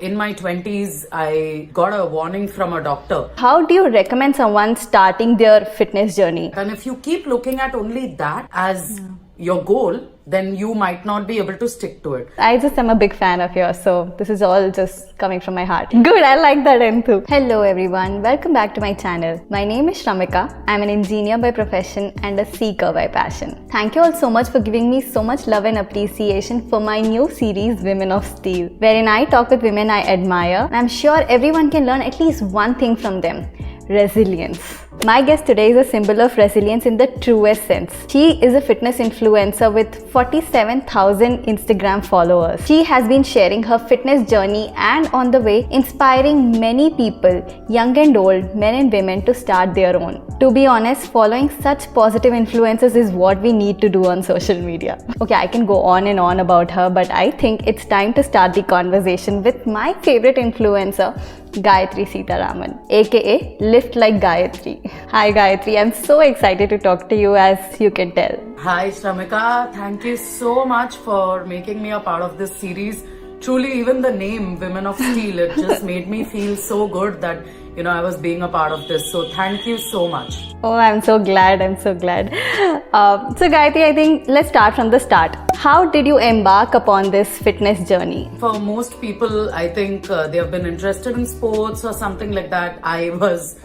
In my 20s, I got a warning from a doctor. How do you recommend someone starting their fitness journey? And if you keep looking at only that as your goal, then you might not be able to stick to it. I just am a big fan of yours, so this is all just coming from my heart. Good, I like that enthu. Hello everyone, welcome back to my channel. My name is Shramika. I'm an engineer by profession and a seeker by passion. Thank you all so much for giving me so much love and appreciation for my new series Women of Steel, wherein I talk with women I admire. I'm sure everyone can learn at least one thing from them: resilience. My guest today is a symbol of resilience in the truest sense. She is a fitness influencer with 47,000 Instagram followers. She has been sharing her fitness journey and on the way inspiring many people, young and old, men and women, to start their own. To be honest, following such positive influences is what we need to do on social media. Okay, I can go on and on about her, but I think it's time to start the conversation with my favorite influencer, Gayathri Sitaraman, aka Lift Like Gayathri. Hi Gayathri, I'm so excited to talk to you, as you can tell. Hi Shramika, thank you so much for making me a part of this series. Truly, even the name Women of Steel, it just made me feel so good that I was being a part of this. So thank you so much. Oh, I'm so glad. So Gayathri, I think let's start from the start. How did you embark upon this fitness journey? For most people, I think they have been interested in sports or something like that. I was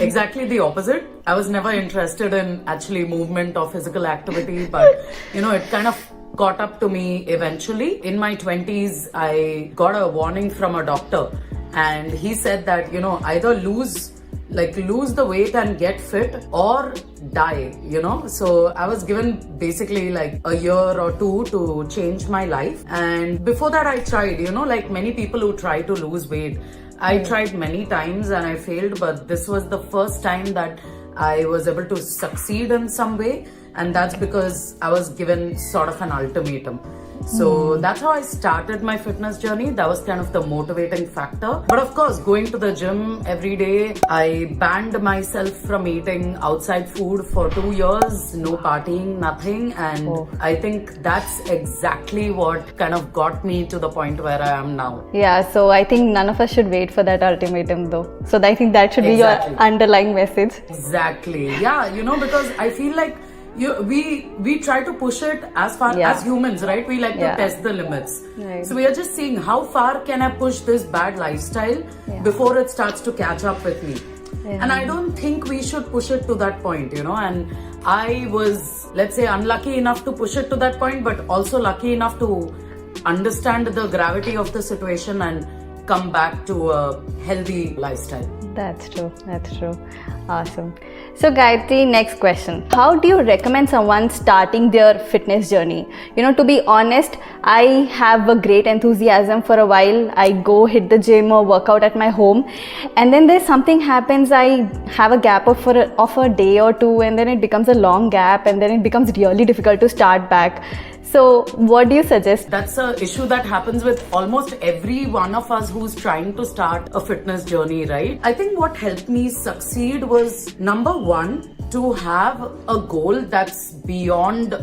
exactly the opposite. I was never interested in actually movement or physical activity, but it kind of caught up to me eventually. In my 20s, I got a warning from a doctor, and he said that either lose the weight and get fit or die, So I was given basically like a year or two to change my life. And before that I tried, like many people who try to lose weight, I tried many times and I failed, but this was the first time that I was able to succeed in some way. And that's because I was given sort of an ultimatum. So that's how I started my fitness journey. That was kind of the motivating factor. But of course, going to the gym every day, I banned myself from eating outside food for 2 years, no partying, nothing. And I think that's exactly what kind of got me to the point where I am now. Yeah, so I think none of us should wait for that ultimatum though. So I think that should be your underlying message. Exactly. Yeah, because I feel like we try to push it as far as humans, right? We like to test the limits. Right. So we are just seeing how far can I push this bad lifestyle before it starts to catch up with me. Yeah. And I don't think we should push it to that point, And I was, let's say, unlucky enough to push it to that point, but also lucky enough to understand the gravity of the situation and come back to a healthy lifestyle. That's true. Awesome. So Gayathri, next question. How do you recommend someone starting their fitness journey? To be honest, I have a great enthusiasm for a while. I go hit the gym or work out at my home, and then there's something happens. I have a gap of a day or two, and then it becomes a long gap, and then it becomes really difficult to start back. So what do you suggest? That's an issue that happens with almost every one of us who's trying to start a fitness journey, right? I think what helped me succeed was, number one, to have a goal that's beyond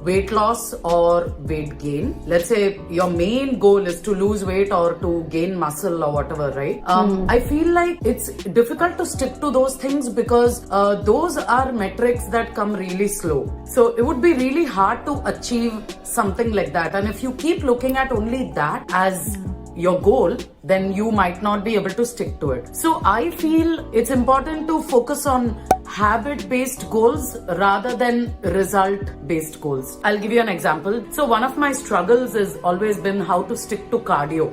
weight loss or weight gain. Let's say your main goal is to lose weight or to gain muscle or whatever, right? I feel like it's difficult to stick to those things because those are metrics that come really slow. So it would be really hard to achieve something like that. And if you keep looking at only that as your goal, then you might not be able to stick to it. So I feel it's important to focus on habit-based goals rather than result-based goals. I'll give you an example. So one of my struggles has always been how to stick to cardio.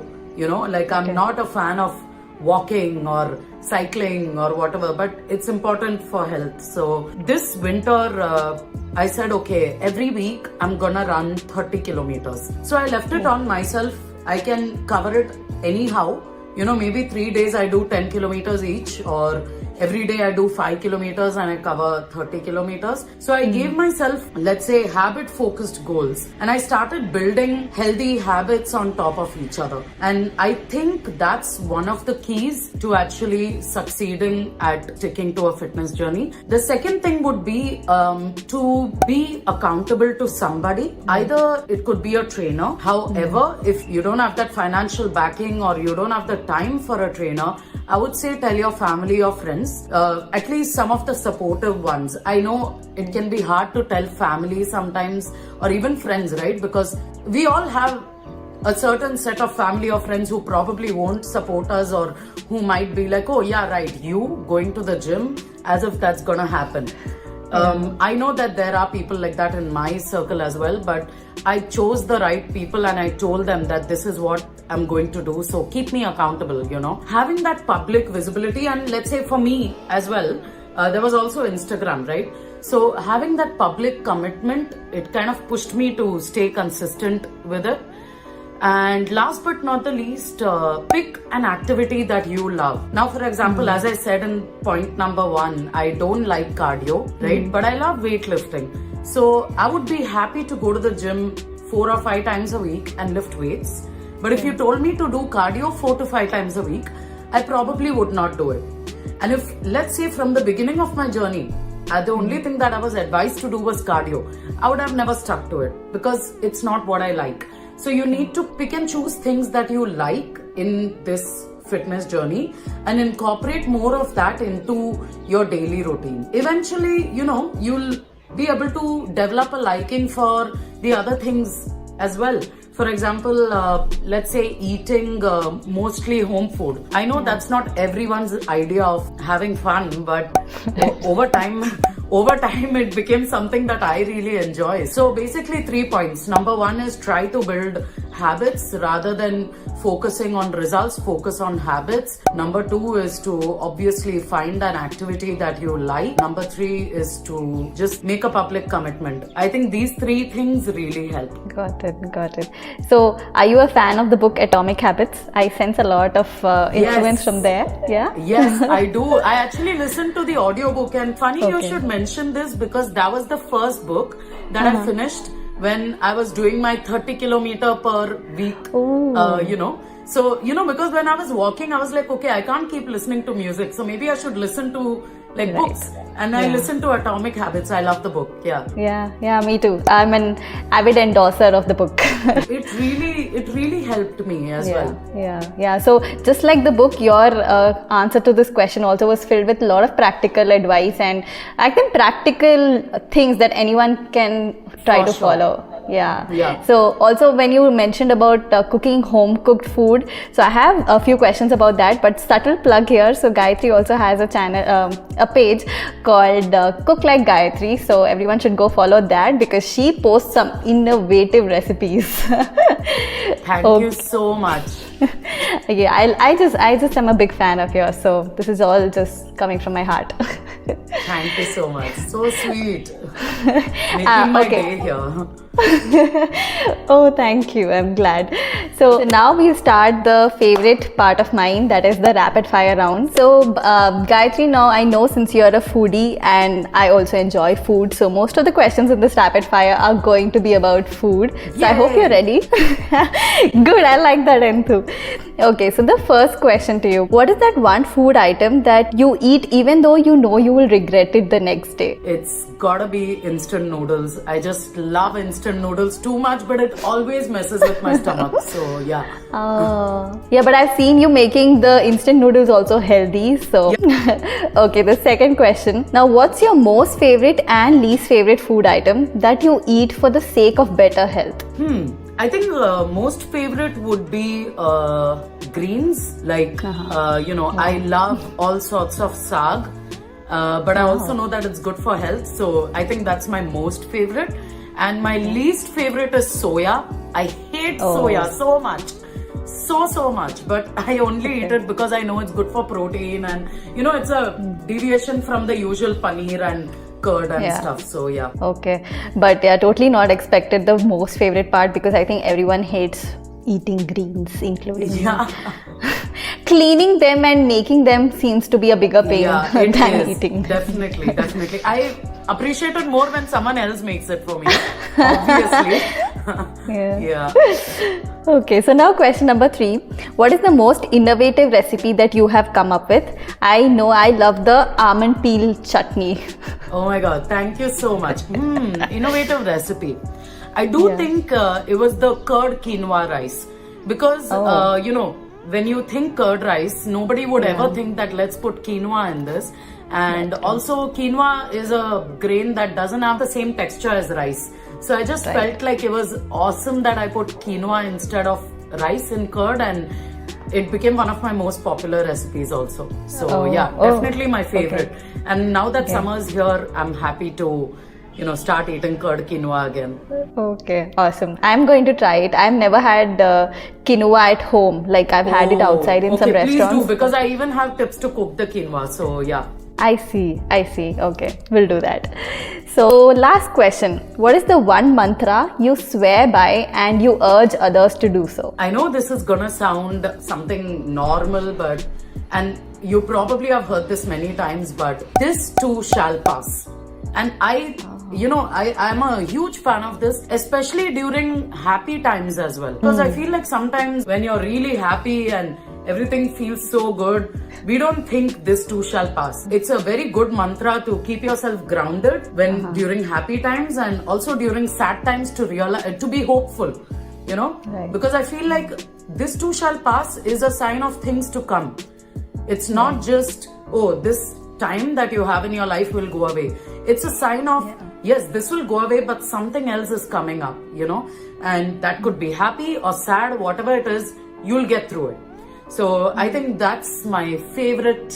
I'm not a fan of walking or cycling or whatever, but it's important for health. So this winter, I said, okay, every week I'm gonna run 30 kilometers. So I left it on myself. I can cover it anyhow. Maybe 3 days I do 10 kilometers each, or every day I do 5 kilometers and I cover 30 kilometers. So I gave myself, let's say, habit focused goals, and I started building healthy habits on top of each other. And I think that's one of the keys to actually succeeding at sticking to a fitness journey. The second thing would be to be accountable to somebody. Either it could be a trainer. However, if you don't have that financial backing or you don't have the time for a trainer, I would say tell your family or friends, at least some of the supportive ones. I know it can be hard to tell family sometimes or even friends, right? Because we all have a certain set of family or friends who probably won't support us, or who might be like, oh yeah, right, you going to the gym, as if that's gonna happen. I know that there are people like that in my circle as well, but I chose the right people and I told them that this is what I'm going to do, so keep me accountable, you know. Having that public visibility, and let's say for me as well, there was also Instagram, right? So having that public commitment, it kind of pushed me to stay consistent with it. And last but not the least, pick an activity that you love. Now, for example, as I said in point number 1, I don't like cardio, right? But I love weightlifting. So I would be happy to go to the gym 4 or 5 times a week and lift weights. But if you told me to do cardio 4 to 5 times a week, I probably would not do it. And if, let's say, from the beginning of my journey, the only thing that I was advised to do was cardio, I would have never stuck to it because it's not what I like. So you need to pick and choose things that you like in this fitness journey and incorporate more of that into your daily routine. Eventually, you know, you'll be able to develop a liking for the other things as well. For example, let's say eating mostly home food. I know that's not everyone's idea of having fun, but over time it became something that I really enjoy. So basically 3 points. Number 1 is try to build habits rather than focusing on results, focus on habits. Number 2 is to obviously find an activity that you like. Number 3 is to just make a public commitment. I think these 3 things really help. Got it. So, are you a fan of the book Atomic Habits? I sense a lot of influence from there. Yeah? Yes, I do. I actually listened to the audiobook, and funny you should mention this because that was the first book that I finished when I was doing my 30 kilometer per week, you know. So, you know, because when I was walking, I was like, okay, I can't keep listening to music. So maybe I should listen to like books. And I listened to Atomic Habits. I love the book. Yeah, me too. I'm an avid endorser of the book. It really helped me as well. Yeah. So just like the book, your answer to this question also was filled with a lot of practical advice and I think practical things that anyone can try to follow. Yeah. So also when you mentioned about cooking home cooked food, so I have a few questions about that, but subtle plug here. So Gayathri also has a channel, a page called Cook Like Gayathri. So everyone should go follow that because she posts some innovative recipes. Thank you so much. Okay, I just am a big fan of yours. So this is all just coming from my heart. Thank you so much. So sweet. Making my day here. Oh, thank you. I'm glad. So now we'll start the favorite part of mine, that is the rapid fire round. So Gayathri, now I know since you're a foodie and I also enjoy food, so most of the questions in this rapid fire are going to be about food. So Yay. I hope you're ready. Good, I like that enthu. Okay, so the first question to you, what is that one food item that you eat even though you know you will regret it the next day? It's gotta be instant noodles. I just love instant noodles too much, but it always messes with my stomach. So yeah. Yeah, but I've seen you making the instant noodles also healthy. So okay, the second question. Now, what's your most favorite and least favorite food item that you eat for the sake of better health? I think most favorite would be greens. Like I love all sorts of saag. But I also know that it's good for health, so I think that's my most favorite. And my least favorite is soya. I hate soya so much. So much. But I only eat it because I know it's good for protein and, you know, it's a deviation from the usual paneer and curd and stuff. So yeah. Okay. But yeah, totally not expected the most favorite part because I think everyone hates eating greens, including me. cleaning them and making them seems to be a bigger pain it than is. eating. Definitely. I appreciate it more when someone else makes it for me. Obviously. Yeah. Okay, so now question number 3. What is the most innovative recipe that you have come up with? I know I love the almond peel chutney. Oh my god, thank you so much. Innovative recipe. I do think it was the curd quinoa rice. Because, when you think curd rice, nobody would ever think that let's put quinoa in this. And also, quinoa is a grain that doesn't have the same texture as rice. So I just felt like it was awesome that I put quinoa instead of rice in curd, and it became one of my most popular recipes also. So definitely my favorite. Okay. And now that summer's here, I'm happy to start eating curd quinoa again. Okay, awesome. I'm going to try it. I've never had quinoa at home. Like I've had it outside in some restaurants. Please do, because I even have tips to cook the quinoa. So yeah. I see. Okay, we'll do that. So last question. What is the one mantra you swear by and you urge others to do so? I know this is gonna sound something normal, and you probably have heard this many times, but this too shall pass. And I'm a huge fan of this, especially during happy times as well. Because I feel like sometimes when you're really happy and everything feels so good, we don't think this too shall pass. It's a very good mantra to keep yourself grounded when during happy times, and also during sad times to realize, to be hopeful, because I feel like this too shall pass is a sign of things to come. It's not just, this time that you have in your life will go away. It's a sign of, yes, this will go away, but something else is coming up, and that could be happy or sad, whatever it is, you'll get through it. So I think that's my favorite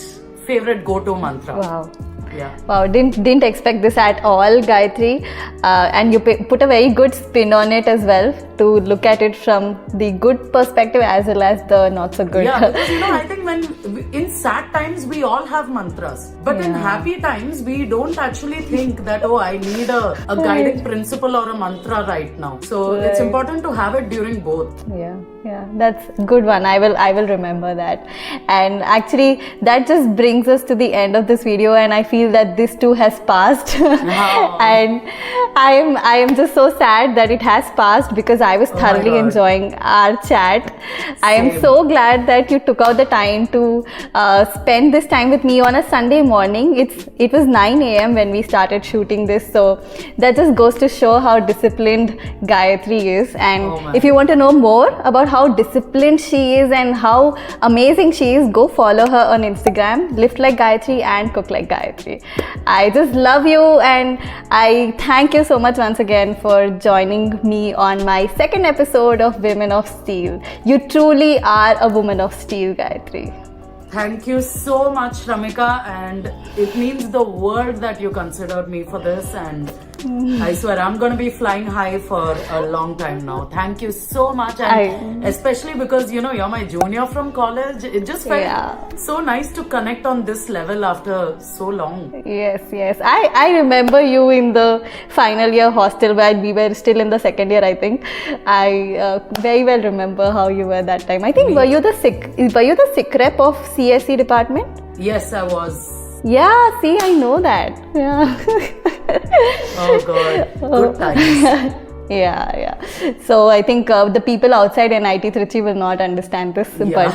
go-to mantra. Wow. Yeah. Wow, didn't expect this at all, Gayathri. And you put a very good spin on it as well, to look at it from the good perspective as well as the not so good. Yeah, because I think in sad times we all have mantras, but in happy times we don't actually think that I need a guiding principle or a mantra right now. So it's important to have it during both. Yeah, that's a good one. I will remember that. And actually that just brings us to the end of this video, and I feel that this too has passed. And I am just so sad that it has passed, because I was thoroughly enjoying our chat. I am so glad that you took out the time to spend this time with me on a Sunday morning. It was 9 a.m. when we started shooting this, so that just goes to show how disciplined Gayathri is. And if you want to know more about how disciplined she is and how amazing she is, go follow her on Instagram, Lift Like Gayathri and Cook Like Gayathri. I just love you, and I thank you so much once again for joining me on my second episode of Women of Steel. You truly are a woman of steel, Gayathri. Thank you so much, Shramika, and it means the world that you considered me for this, and I swear I'm going to be flying high for a long time now. Thank you so much, and especially because you're my junior from college. It just felt so nice to connect on this level after so long. Yes. I remember you in the final year hostel where we were still in the second year, I think. I very well remember how you were that time. I think were you the sick rep of CSE department? Yes, I was. Yeah, see, I know that. Yeah. Oh God, good times. Yeah. So I think the people outside NIT Trichy will not understand this, but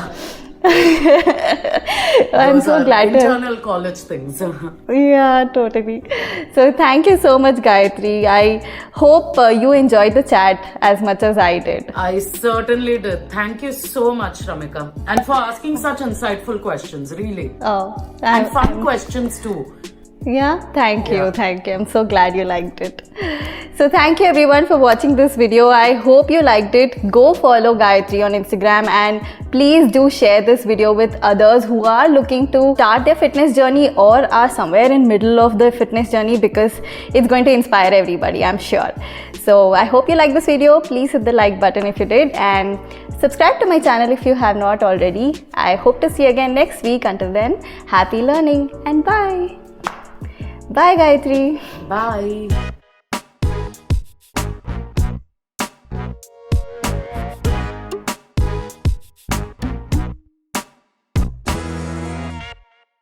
I'm so glad internal college things. Yeah, totally. So thank you so much, Gayathri. I hope you enjoyed the chat as much as I did. I certainly did. Thank you so much, Shramika, and for asking such insightful questions, really. And fun questions too. Yeah, thank you. I'm so glad you liked it. So thank you everyone for watching this video. I hope you liked it. Go follow Gayathri on Instagram, and please do share this video with others who are looking to start their fitness journey or are somewhere in middle of the fitness journey, because it's going to inspire everybody, I'm sure. So I hope you liked this video. Please hit the like button if you did, and subscribe to my channel if you have not already. I hope to see you again next week. Until then, happy learning and bye. Bye, Gayathri. Bye.